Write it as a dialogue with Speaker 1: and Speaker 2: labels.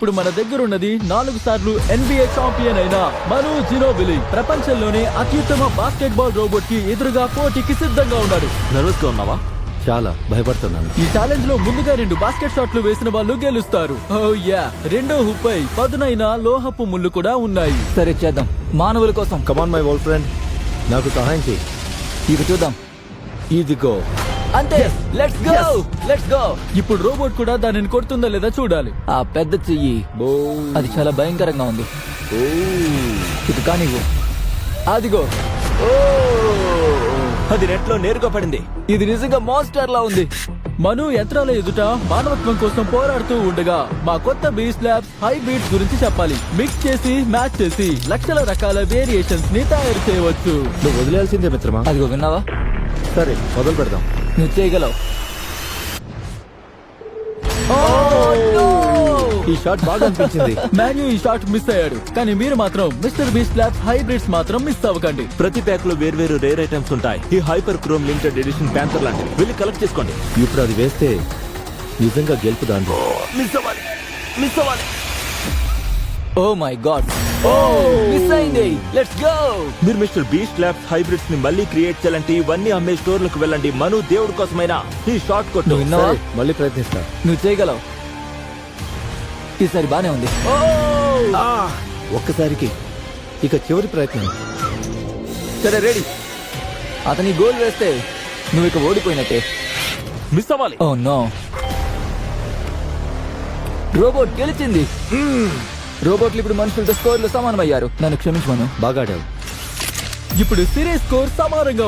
Speaker 1: ఇప్పుడు మన దగ్గరున్నది 4 సార్లు NBA ఛాంపియన్ అయిన మను జినోబిలి. ప్రపంచంలోనే అత్యుత్తమ బాస్కెట్బాల్ రోబోట్ కి ఎదురుగా పోటీకి సిద్ధంగా ఉన్నాడు.
Speaker 2: నర్వస్ గా ఉన్నావా?
Speaker 3: చాలా భయపడుతున్నాను.
Speaker 1: ఈ ఛాలెంజ్ లో ముందుగా 2 బాస్కెట్ షాట్లు వేసిన వాళ్ళు గెలుస్తారు. ఓ యా, రెండో హుప్పై పదునైన లోహపు ముళ్ళు కూడా ఉన్నాయి.
Speaker 4: సరే చేద్దాం, మానవుల కోసం.
Speaker 3: కమాన్ మై ఓల్డ్ ఫ్రెండ్, నాకు సహాయం చేయి.
Speaker 4: ఇక చూద్దాం.
Speaker 3: ఇదిగో.
Speaker 4: అంతే, లెట్స్ గో, లెట్స్ గో.
Speaker 1: ఇప్పుడు రోబోట్ కూడా దానిని కొడుతుందా లేదా చూడాలి.
Speaker 4: ఆ పెద్ద చెయ్యి, అది చాలా భయంకరంగా ఉంది. ఇక కానివ్వు. అదిగో,
Speaker 2: అది నెట్ లో నేరుగా పడింది.
Speaker 4: ఇది నిజంగా మాన్స్టర్ లా ఉంది.
Speaker 1: మను యంత్రాల ఎదుట మానవత్వం కోసం పోరాడుతూ ఉండగా మా కొత్త బీస్ ల్యాబ్స్ హై బీట్స్ గురించి చెప్పాలి. మిక్స్ చేసి మ్యాచ్ చేసి లక్షల రకాల వేరియేషన్స్ ని తయారు చేయవచ్చు.
Speaker 3: నువ్వు వదిలేయాల్సిందే మిత్రమా.
Speaker 4: అదిగో, విన్నావా?
Speaker 3: సరే మొదలు పెడదాం.
Speaker 4: నువ్వు చేయగలవు.
Speaker 3: ఈ షాట్ బాగా అనిపించింది.
Speaker 1: మాన్యూ ఈ షాట్ మిస్ అయ్యాడు, కానీ మీరు మాత్రం మిస్టర్ బీస్ ల్యాబ్స్ హైబ్రిడ్స్ మాత్రం మిస్ అవ్వకండి.
Speaker 2: ప్రతి ప్యాక్ లో వేర్వేరు రేర్ ఐటమ్స్ ఉంటాయి. ఈ hyper chrome limited edition panther లాంటిది. వెళ్ళి కలెక్ట్ చేసుకోండి.
Speaker 3: ఇప్పుడు అది వేస్తే నిజంగా గెలుపుదాంది.
Speaker 2: మిస్ అవ్వాలి, మిస్ అవ్వాలి.
Speaker 4: ఓ మై గాడ్, మిస్ అయింది. Let's go.
Speaker 2: మీరు మిస్టర్ బీస్ట్ ల్యాబ్స్ హైబ్రిడ్స్ ని మళ్ళీ క్రియేట్ చేయాలంటే ఇవన్నీ అమ్మే స్టోర్లకు వెళ్ళండి. మను దేవుడి కోసమైనా ఈ షాట్ కొట్టు.
Speaker 4: నువ్వు విన్నావా?
Speaker 3: సరే, మళ్ళీ ప్రయత్నిస్తా.
Speaker 4: నువ్వు చేయగలవు. ఈసారి బానే ఉంది.
Speaker 3: ఒక్కసారికి. ఇక చివరి ప్రయత్నం.
Speaker 4: సరే, రెడీ. అతని గోల్ వేస్తే నువ్వు ఇక ఓడిపోయినట్టే.
Speaker 2: మిస్ అవ్వాలి.
Speaker 4: ఓ నో, రోబోట్ గెలిచింది. రోబోట్లు ఇప్పుడు మనుషులతో స్కోర్లు సమానమయ్యారు. నన్ను క్షమించమను.
Speaker 3: బాగా ఆడావు.
Speaker 1: ఇప్పుడు సిరీస్ స్కోర్ సమానంగా